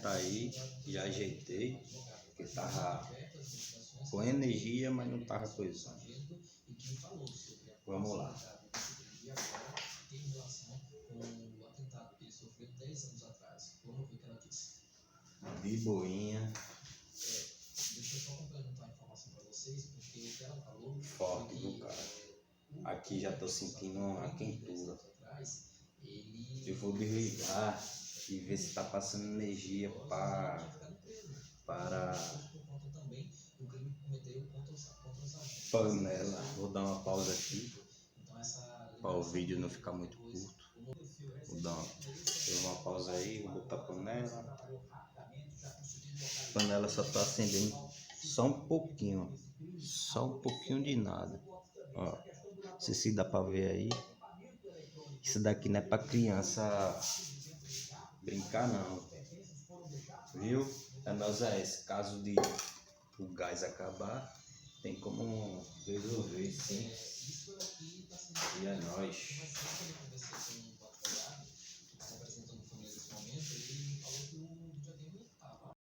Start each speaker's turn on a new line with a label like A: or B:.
A: tá aí, já ajeitei, que tava com energia, mas não tava coisando. Vamos lá. De boinha. Forte, viu, cara? Aqui já tô sentindo uma quentura. Eu vou desligar e ver se tá passando energia para panela. Vou dar uma pausa aqui para o vídeo não ficar muito curto. Vou dar uma pausa aí, vou botar a panela. A panela só tá acendendo só um pouquinho de nada. Ó, não sei se dá para ver aí. Isso daqui não é para criança brincar não, viu? A nós é esse caso de o gás acabar, tem como resolver sim. E é nóis.